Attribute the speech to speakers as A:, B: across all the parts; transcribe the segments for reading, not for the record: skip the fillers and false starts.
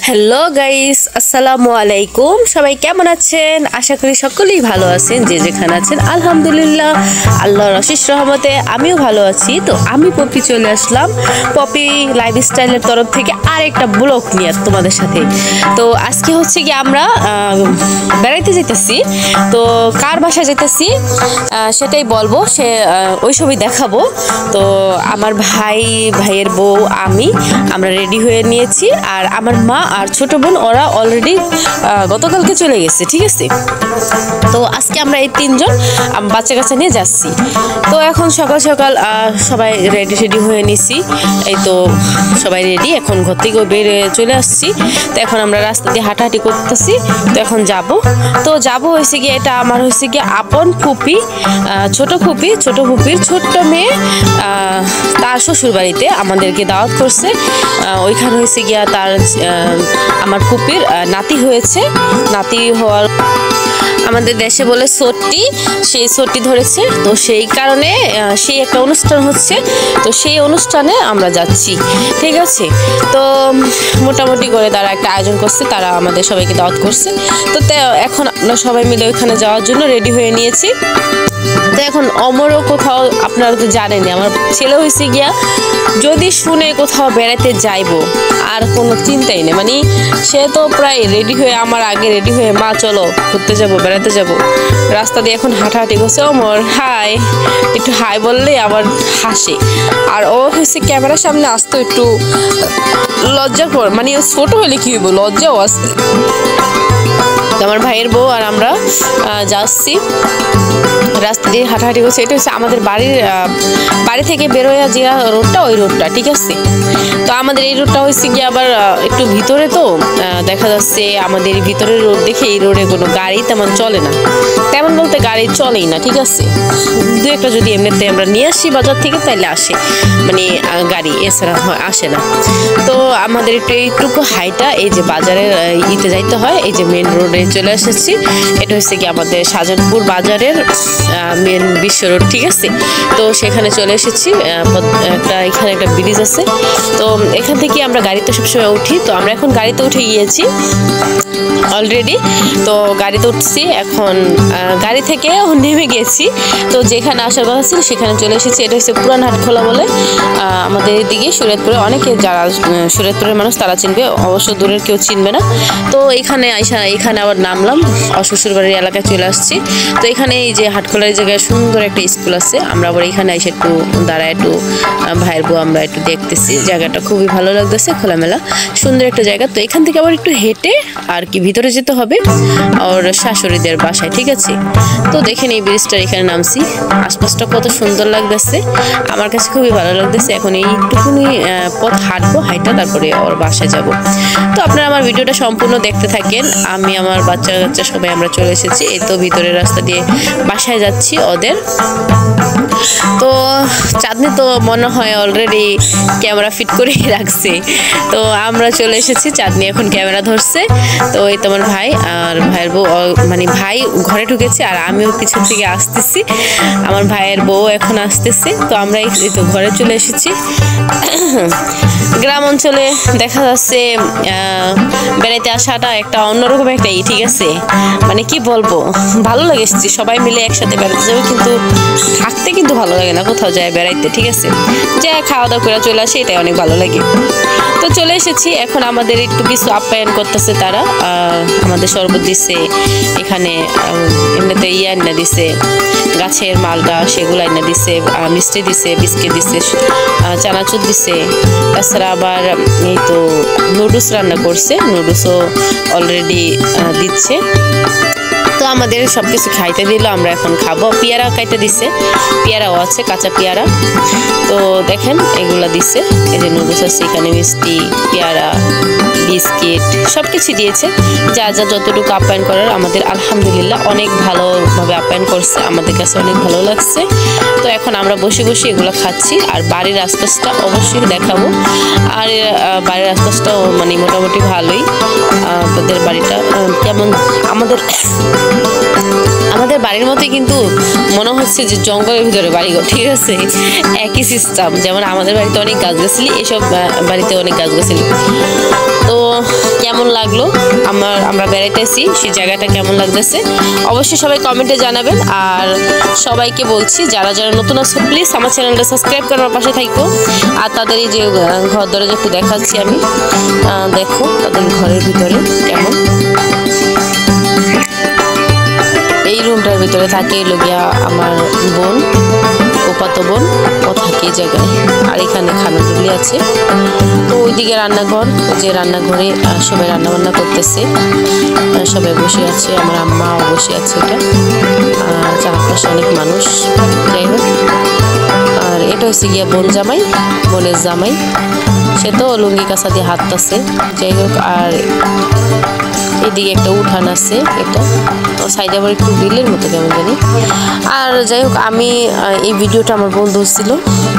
A: Hello guys, আসসালামু আলাইকুম। সবাই কেমন আছেন? আশা করি সকলেই ভালো আছেন, যে যেখানে আছেন। আলহামদুলিল্লাহ, আল্লাহর অশেষ রহমতে আমিও ভালো আছি। তো আমি পপি চলে আসলাম পপি লাইফস্টাইলের তরফ থেকে আরেকটা ব্লগ নিয়ে তোমাদের সাথে। তো আজকে হচ্ছে কি আমরা বেড়াইতে যেতেছি। তো কার বাসায় যেতেছি সেটাই বলবো, সে ওই ছবি দেখাবো। তো আমার ভাইয়ের বউ আমরা রেডি হয়ে নিয়েছি। আর আমার মা আর ছোট বোন ওরা অলরেডি গতকালকে চলে গেছে, ঠিক আছে। তো আজকে আমরা এই তিনজন বাচ্চা কাচ্চা নিয়ে যাচ্ছি। তো এখন সকাল সকাল সবাই রেডি হয়ে নিছি। এই তো সবাই রেডি, এখন ঘর থেকে বেরিয়ে চলে আসছি। তো এখন আমরা রাস্তা দিয়ে হাঁটাহাঁটি করতেছি। তো এখন যাব হয়েছে গিয়ে, এটা আমার হয়েছে গিয়ে আপন ফুপি, ছোট ফুপির ছোট্ট মেয়ে, তার শ্বশুর বাড়িতে আমাদেরকে দাওয়াত করছে। ওইখানে হয়েছে গিয়া তার আমার ফুপির নাতি হয়েছে। নাতি হওয়ার আমাদের দেশে বলে সট্টি, সেই সট্টি ধরেছে। তো সেই কারণে সেই একটা অনুষ্ঠান হচ্ছে। তো সেই অনুষ্ঠানে আমরা যাচ্ছি, ঠিক আছে। তো মোটামুটি করে তারা একটা আয়োজন করছে, তারা আমাদের সবাইকে দাওয়াত করছে। তো এখন আমরা সবাই মিলে ওইখানে যাওয়ার জন্য রেডি হয়ে নিয়েছি। তো এখন অমরও কোথাও, আপনারা তো জানেনই, আমার ছেলে হয়েছে গিয়া যদি শুনে কোথাও বেড়াতে যাইবো আর কোনো চিন্তাই নেই, মানে সে তো প্রায় রেডি হয়ে আমার আগে রেডি হয়ে, মা চলো ঘুরতে যাবো, বেড়াতে যাবো। রাস্তা দিয়ে এখন হাঁটাহাঁটি করছে। অমর হাই, একটু হাই বললে আবার হাসে। আর ও হয়েছে ক্যামেরার সামনে আসতো একটু লজ্জার পর, মানে ছোট হলে কি হইব, লজ্জাও আসছে। আমার ভাইয়ের বউ আর আমরা যাচ্ছি, রাস্তা দিয়ে হাঁটাহাঁটি করছে। এটা হচ্ছে আমাদের বাড়ি থেকে বেরোয় যে রোডটা, ওই রোডটা, ঠিক আছে। তো আমাদের এই রোডটা হচ্ছে গিয়ে আবার একটু ভিতরে, তো দেখা যাচ্ছে আমাদের ভিতরের রোড দেখে এই রোডে কোনো গাড়ি তেমন চলে না, তেমন বলতে গাড়ি চলেই না, ঠিক আছে। দু একটা যদি এমনিতে আমরা নিয়ে আসি বাজার থেকে তাইলে আসে, মানে গাড়ি, এছাড়া আসে না। তো আমাদের একটু এইটুকু হাইটা, এই যে বাজারের ইতে যাইতে হয়, এই যে মেন রোডে চলে এসেছি। এটা হচ্ছে কি আমাদের শাহজাহানপুর বাজারের মেন বিশ্ব রোড, ঠিক আছে। তো সেখানে চলে এসেছি। এখানে একটা ব্রিজ আছে। তো এখান থেকে আমরা গাড়িতে সবসময় উঠি। তো আমরা এখন গাড়িতে উঠে গিয়েছি অলরেডি। তো গাড়িতে উঠছি, এখন গাড়ি থেকে নেমে গেছি। তো যেখানে আসার কথা ছিল সেখানে চলে এসেছি। এটা হচ্ছে পুরান হাটখোলা বলে, আমাদের এদিকে শরীয়তপুরে, অনেকে যারা শরীয়তপুরের মানুষ তারা চিনবে, অবশ্য দূরের কেউ চিনবে না। তো এখানে আবার নামলাম, শ্বশুরবাড়ির এলাকায় চলে আসছি। তো এখানে এই যে হাটখোলার জায়গায় সুন্দর একটা স্কুল আছে। আমরা আবার এখানে এসে একটু দাঁড়ায়, একটু ভাইয়ের বউ আমরা একটু দেখতেছি। জায়গাটা খুবই ভালো লাগতেছে, খোলামেলা সুন্দর একটা জায়গা। তো এখান থেকে আবার একটু হেঁটে আর কি ভিতরে যেতে হবে ওর শাশুড়িদের বাসায়, ঠিক আছে। তো দেখেন এই ব্রিজটার এখানে নামছি, আশপাশটা কত সুন্দর লাগতেছে, আমার কাছে খুবই ভালো লাগতেছে। এখন এইটুকুনি পথ হাঁটবো, হাইটা তারপরে ওর বাসায় যাব। তো আপনারা আমার ভিডিওটা সম্পূর্ণ দেখতে থাকেন। আমি আমার বাচ্চা সবাই আমরা চলে এসেছি। এই তো ভিতরের রাস্তা দিয়ে বাসায় যাচ্ছি ওদের। তো চাঁদনি তো মনে হয় অলরেডি ক্যামেরা ফিট করে রাখছে। তো আমরা চলে এসেছি, চাঁদনি এখন ক্যামেরা ধরছে। তো এই তো আমার ভাই আর ভাইয়ের বউ, মানে ভাই ঘরে ঢুকেছে আর আমিও পিছন থেকে আসতেছি, আমার ভাইয়ের বউ এখন আসতেছে। তো আমরা এই তো ঘরে চলে এসেছি। গ্রাম অঞ্চলে দেখা যাচ্ছে বেড়াইতে আসাটা একটা অন্যরকম একটা ঠিক আছে, মানে কি বলবো, ভালো লাগে। সবাই মিলে একসাথে বেড়াতে যাবো, কিন্তু থাকতে কিন্তু ভালো লাগে না কোথাও যায় বেড়াইতে, ঠিক আছে। যা খাওয়া দাওয়া করে চলে আসে, এটাই অনেক ভালো লাগে। তো চলে এসেছি, এখন আমাদের একটু কিছু আপ্যায়ন করতেছে তারা। আমাদের শরবত দিছে, এখানে এমনিতে আইনা দিছে, গাছের মালটা সেগুলো আইনা দিছে, মিষ্টি দিছে, বিস্কিট দিছে, চানাচুর দিছে। তাছাড়া আবার এই তো নুডলস রান্না করছে, নুডলসও অলরেডি দিচ্ছে। তো আমাদের সবকিছু খাইতে দিল, আমরা এখন খাবো। পেয়ারা খাইতে দিছে, পেয়ারাও আছে, কাঁচা পেয়ারা। তো দেখেন এগুলা দিছে, এই যে নুডলস আছে, এখানে মিষ্টি, পেয়ারা, বিস্কিট সবকিছু দিয়েছে। যা যতটুকু আপ্যায়ন করার, আমাদের আলহামদুলিল্লাহ অনেক ভালোভাবে আপ্যায়ন করছে, আমাদের কাছে অনেক ভালো লাগছে। তো এখন আমরা বসে বসে এগুলো খাচ্ছি। আর বাড়ির আশপাশটা অবশ্যই দেখাবো। আর বাড়ির আশপাশটাও মানে মোটামুটি ভালোই। তাদের বাড়িটা কেমন, আমাদের বাড়ির মতোই, কিন্তু মনে হচ্ছে যে জঙ্গলের ভিতরে বাড়িঘর, ঠিক আছে। একই সিস্টেম, যেমন আমাদের বাড়িতে অনেক গাছগাছালি, এসব বাড়িতে অনেক গাছগাছালি। তো কেমন লাগলো আমরা বেড়াইতেছি, সেই জায়গাটা কেমন লাগতেছে অবশ্যই সবাই কমেন্টে জানাবেন। আর সবাইকে বলছি যারা যারা নতুন আছে প্লিজ আমার চ্যানেলটা সাবস্ক্রাইব করে আমার পাশে থাকো। আর তাদের এই যে ঘর দরজা একটু দেখাচ্ছি আমি, দেখো তাদের ঘরের ভিতরে কেমন। এই রুমটার ভিতরে থাকে লগিয়া আমার বোন, ফুফাতো বোন, ও থাকে এই জায়গায়। আর এখানে খানাগুলি আছে। তো ওইদিকে রান্নাঘর, যে রান্নাঘরে সবাই রান্না বান্না করতেছে, সবাই বসে আছে, আমার আম্মাও বসে আছে। এটা চারপাশে অনেক মানুষ, যাই হোক। আর এটা হচ্ছে গিয়া বোন জামাই, বোনের জামাই, সে তো লুঙ্গি কাঁচা দিয়ে হাঁটতেছে, যাই হোক। আর এদিকে একটা উঠান আছে, এটা সাইডে আবার একটু বিলের মতো কেমন জানি। আর যাই হোক, আমি এই ভিডিওটা আমার বন্ধু ছিল,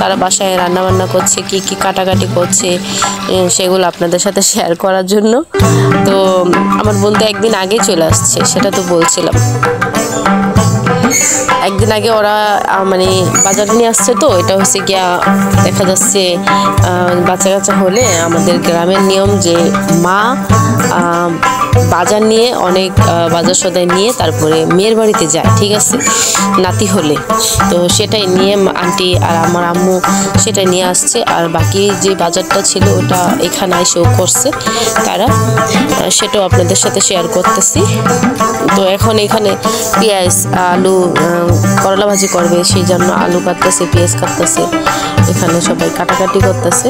A: তারা বাসায় রান্না বান্না করছে, কি কি কাটাকাটি করছে সেগুলো আপনাদের সাথে শেয়ার করার জন্য। তো আমার বন্ধু একদিন আগে চলে আসছে, সেটা তো বলছিলাম। একদিন আগে ওরা মানে বাজার নিয়ে আসছে। তো এটা হচ্ছে গিয়া দেখা যাচ্ছে বাচ্চা কাচ্চা হলে আমাদের গ্রামের নিয়ম যে মা বাজার নিয়ে অনেক বাজার সদাই নিয়ে তারপরে মেয়ের বাড়িতে যায়, ঠিক আছে, নাতি হলে। তো সেটাই নিয়ে আন্টি আর আমার আম্মু সেটাই নিয়ে আসছে। আর বাকি যে বাজারটা ছিল ওটা এখানে এসেও করছে তারা, সেটাও আপনাদের সাথে শেয়ার করতেছি। তো এখন এখানে পেঁয়াজ আলু করলা ভাজি করবে, সেই জন্য আলু কাটতেছে, পেঁয়াজ কাটতেছে, এখানে সবাই কাটাকাটি করতেছে।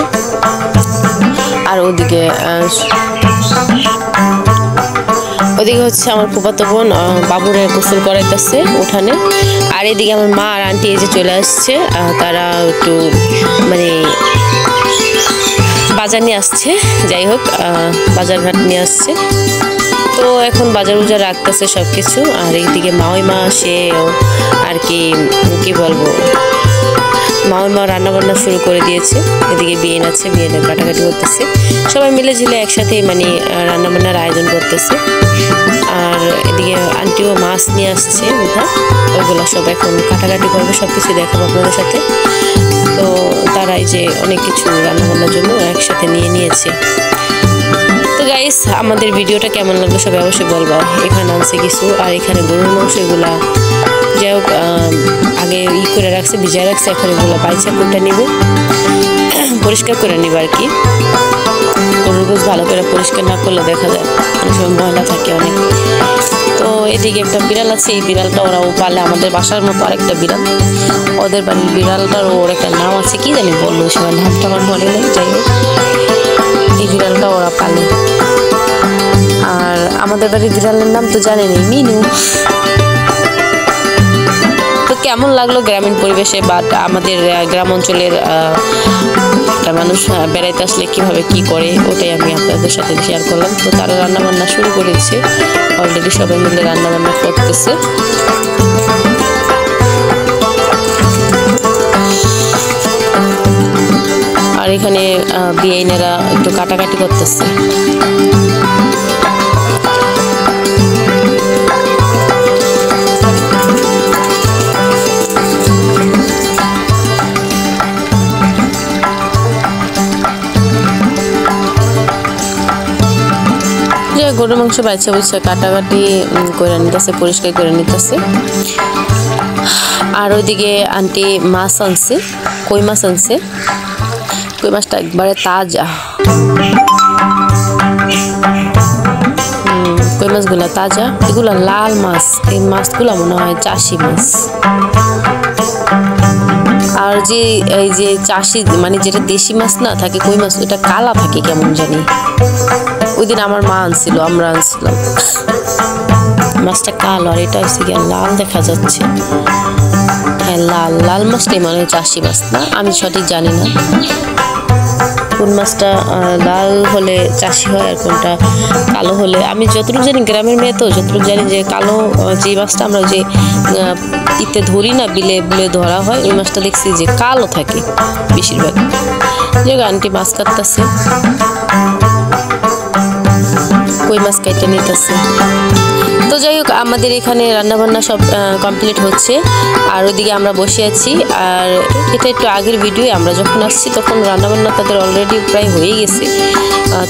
A: আর ওদিকে হচ্ছে আমার ফুফাতো বোন বাবুরে গোসল করাইতেছে উঠানে। আর এদিকে আমার মা আর আন্টি এই যে চলে আসছে, তারা একটু মানে বাজার নিয়ে আসছে, যাই হোক বাজার ঘাট নিয়ে আসছে। তো এখন বাজার উজার রাখতেছে সব কিছু। আর এইদিকে মাওইমা সে আর কি বলবো, মাওইমা রান্নাবান্না শুরু করে দিয়েছে। এদিকে বিয়েন আছে, বিয়েনের কাটাকাটি করতেছে, সবাই মিলে ঝিলে একসাথে মানে রান্নাবান্নার আয়োজন করতেছে। আর এদিকে আন্টিও মাছ নিয়ে আসছে, ওইগুলো সব এখন কাটাকাটি করবে, সব কিছু দেখাবো আপনাদের সাথে। তো তারাই যে অনেক কিছু রান্নাবান্নার জন্য একসাথে নিয়েছে। তো গাইস, আমাদের ভিডিওটা কেমন লাগলো সবাই অবশ্যই বলবা। এখানে আনছে কিছু, আর এখানে গরুর মাংস, এগুলা যাই হোক আগে করে রাখছে, ভিজায় রাখছে, এখন এগুলো বাইচা কোনটা নিবে, পরিষ্কার করে নিবে আর কি। গরুর গোশ ভালো করে পরিষ্কার না করলে দেখা যায় অনেক সময় ময়লা থাকে অনেক। তো এদিকে একটা বিড়াল আছে, এই বিড়ালটা ওরাও পালে, আমাদের বাসার মতো আরেকটা বিড়াল, ওদের বাড়ির বিড়ালটার ওর একটা নাম আছে, কি জানি বললো ওই সময়, নামটা আমার মনে নেই। যাই হোক, এই বিড়ালটা ওরা পালে। আর আমাদের বাড়ির বিড়ালের নাম তো জানেন, মিনু। তো কেমন লাগলো গ্রামীণ পরিবেশে বা আমাদের গ্রাম অঞ্চলের মানুষ বেড়াইতে আসলে কিভাবে কি করে, ওটাই আমি আপনাদের সাথে শেয়ার করলাম। তো তারা রান্নাবান্না শুরু করেছে, অলরেডি সবাই মিলে রান্নাবান্না করতেছে। আর এখানে বিআইনেরা একটু কাটাকাটি করতেছে। গরুর মাংস বাইছে বুঝছে কাটাকাটি করে নিতেছে, পরিষ্কার করে নিতেছে। আর ওইদিকে আন্টি মাছ আনছে, কই মাছ আনছে, কই মাছটা একবারে তাজা, কই মাছগুলা তাজা, এগুলা লাল মাছ, এই মাছগুলা মনে হয় চাষি মাছ। আর যে এই যে চাষি মানে যেটা দেশি মাছ না থাকে কই মাছ, ওটা কালা থাকে কেমন জানি। ওই দিন আমার মা আনছিল, আমরা আনছিলাম, মাছটা কালো, আর এটা হচ্ছে গিয়ে লাল দেখা যাচ্ছে। হ্যাঁ, লাল মাছটাই মানে চাষি মাছ না, আমি সঠিক জানি না কোন মাছটা লাল হলে চাষি হয় আর কোনটা কালো হলে। আমি যতটুকু জানি, গ্রামের মেয়ে তো যতটুকু জানি যে কালো যে মাছটা আমরা যে ইতে ধরি না, বিলে বিলে ধরা হয়, ওই মাছটা দেখছি যে কালো থাকে বেশিরভাগ। যে আন্টি মাছ কাটতেছে, কই মাছ কাইটা নিতেছে। তো যাই হোক, আমাদের এখানে রান্নাবান্না সব কমপ্লিট হচ্ছে, আর ওইদিকে আমরা বসে আছি। আর এটা একটু আগের ভিডিও, আমরা যখন আসছি তখন রান্নাবান্না তাদের অলরেডি প্রায় হয়ে গেছে।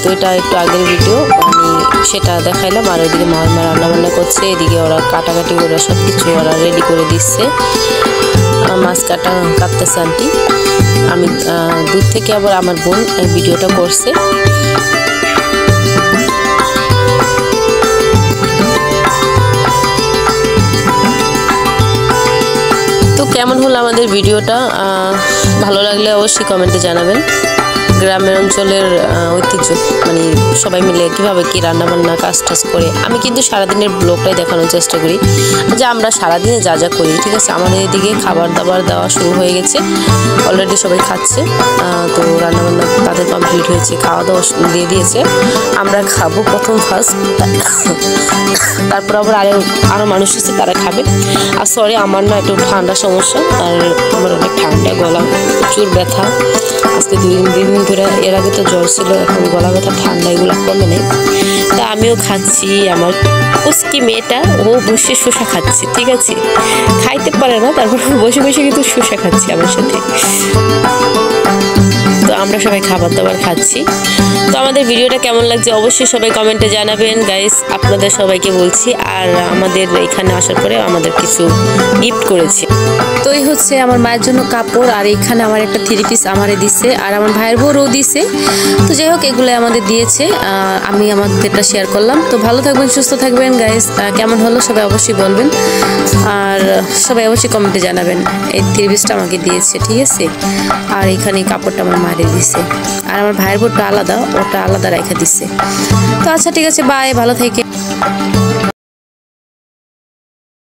A: তো এটা একটু আগের ভিডিও, আমি সেটা দেখাইলাম। আর ওইদিকে মা রান্নাবান্না করছে, এদিকে ওরা কাটাকাটি করে সব কিছু ওরা রেডি করে দিচ্ছে। মাছ কাটতেছে আন্টি। আমি দূর থেকে আবার আমার বোন ভিডিওটা করছে। তো কেমন হলো আমাদের ভিডিওটা, ভালো লাগলে অবশ্যই কমেন্টে জানাবেন। গ্রামের অঞ্চলের ঐতিহ্য, মানে সবাই মিলে কীভাবে কী রান্নাবান্না কাজ টাজ করে। আমি কিন্তু সারাদিনের ব্লগটাই দেখানোর চেষ্টা করি যে আমরা সারাদিনে যা যা করি। ঠিক আছে, আমাদের এদিকে খাবার দাবার দেওয়া শুরু হয়ে গেছে, অলরেডি সবাই খাচ্ছে। তো রান্নাবান্না তাদের কমপ্লিট হয়েছে, খাওয়া দাওয়া দিয়ে দিয়েছে। আমরা খাবো প্রথম ফার্স্ট, তারপর আবার আরও মানুষ আছে তারা খাবে। আর সরি, আমার না একটু ঠান্ডা সমস্যা, আর আমার অনেক ঠান্ডা, গলা প্রচুর ব্যথা। আজকে দুই দিন ধরে, এর আগে তো জ্বর ছিল, এখন গলা ব্যথা ঠান্ডা এগুলো কমে নেই। তা আমিও খাচ্ছি। আমার উস্কি মেয়েটা ও বসে শসা খাচ্ছে। ঠিক আছে, খাইতে পারে না, তারপর বসে বসে কিন্তু শসা খাচ্ছে আমার সাথে। তো আমরা সবাই খাবার দাবার খাচ্ছি। তো আমাদের ভিডিওটা কেমন লাগছে অবশ্যই সবাই কমেন্টে জানাবেন গাইস। আপনাদের সবাইকে বলছি। আর আমাদের এখানে আসার পরে আমাদের কিছু গিফট করেছে। তো এই হচ্ছে আমার মায়ের জন্য কাপড়, আর এখানে আমার একটা 3 পিস আমারে দিছে, আর আমার ভাইয়ের বউরও দিছে। তো যাই হোক, এগুলো আমাদের দিয়েছে, আমি আমাদেরটা শেয়ার করলাম। তো ভালো থাকবেন, সুস্থ থাকবেন গাইস। কেমন হলো সবাই অবশ্যই বলবেন, আর সবাই অবশ্যই কমেন্টে জানাবেন। এই 3 পিসটা আমাকে দিয়েছে, ঠিক আছে। আর এখানে কাপড়টা আমার মায়ের দিছে, আর আমার ভাইয়ের বউটা আলাদা, ওটা আলাদা রেখে দিছে। তো আচ্ছা, ঠিক আছে, বাই, ভালো থেকে।